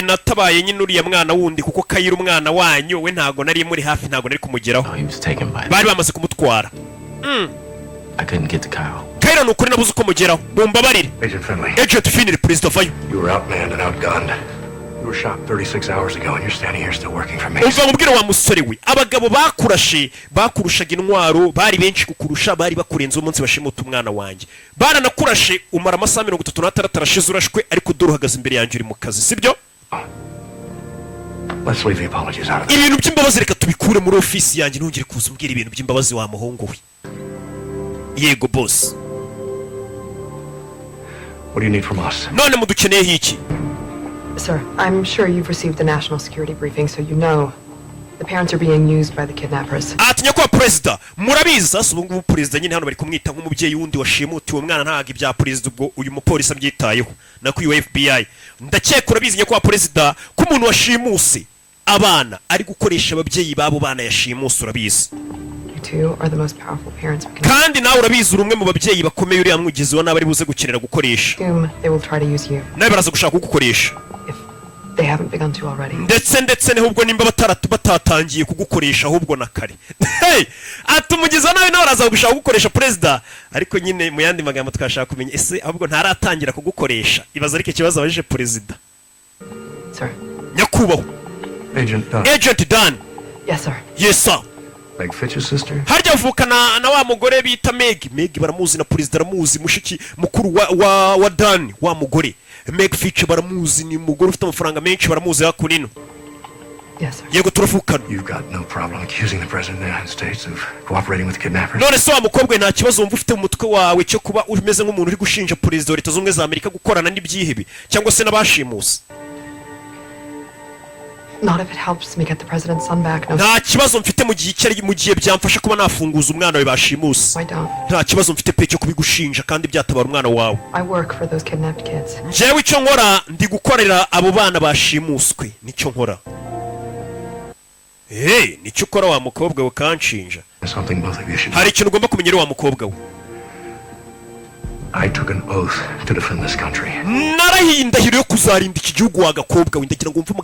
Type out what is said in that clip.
natabaye nyine uriya mwana wundi kuko Kayira umwana wanyu we ntago nari muri hafi ntago nari kumugeraho bari bamaze kumutwara Kayira nukuri nabuze uko mugeraho bumbabarire Agent Finley president of You were outmanned and outgunned. You were shot 36 hours ago and you're standing here still working for me. Uva mubwira wa musore we abagabo bakurushaga intwaro bari benshi kukurusha bari bakurenza umunsi bashimuta umwana wanjye baranakurashe umara amasaha 36 arashize urashwe ariko dore uhagaze imbere yanjye uri mu kazi sibyo Let's leave the apologies out of it. Ibintu by'imbabazi reka tubikure muri office yanjye ntungire kuza umbwira ibintu by'imbabazi wa muhungu we Yego boss What do you need from us? None mudukeneye hiki Sir, I'm sure you've received the national security briefing, so you know the parents are being used by the kidnappers. Atinya kwa president, murabizi sasa ubungu president nyine hano bari kumwita nk'umubyeyi wundi washimutiwe umwana ntaga ibya president ubwo uyu mupolisi abyitayeho nako uyu FBI. Ndakeka urabizi nyakwa president ko umuntu washimuse abana ari gukoresha ababyeyi babo bana yashimuse urabizi. You are the most powerful parents. Kandi nawe urabizi urumwe mu babyeyi bakomeye uri amwugizi wa nabari buze gukenera gukoresha. They will try to use you. Nawe baraza gushaka kugukoresha. They haven't begun to already. Ndetse nehubwo nimba batatangiye kugukoresha ahubwo na kare. Hey, atumugiza nawe araza gushaka gukoresha president ariko nyine mu yandi magambo twashaka kumenya ese ahubwo ntaratangira kugukoresha. Ibaza ariko kibazo abajije president. Sir. Nyakubaho. Agent Dan. Yes sir. Yes sir. Meg Fitch's sister? Harya avukana na wa mugore bita Meg baramuzi na president aramuzi mushiki mukuru wa Dan wa mugore. Meg Fitch baramuzi ni mugore ufite amafaranga menshi baramuzi hakunino. Yes sir. Yego turafukana. You've got no problem accusing the president of the United States of cooperating with kidnappers. None so wa mukobwa nta kibazo wumva ufite mu mutwe wawe cyo kuba umeze nk'umuntu uri gushinja president wa Leta Zunze za Amerika gukorana n'ibyihebe cyangwa se n'abashimusi. Not if it helps me get the president's son back. No. Nta kibazo mfite mu gihe byamfasha kuba nafunguza umwana we bashimusi. Nta kibazo mfite pe cyo kubigushinja kandi byatabara umwana wawe. I work for those kidnapped kids. Njyewe icyo nkora ndi gukorera abo bana bashimuswe nicyo nkora. Nicyo ukora wa mukobwa we kanshinja. Hari ikintu ugomba kumenyera wa mukobwa we. I took an oath to defend this country. Narahindahiro yo kuzarinda iki gihugu wa gakobwa we ndagira ngo mvume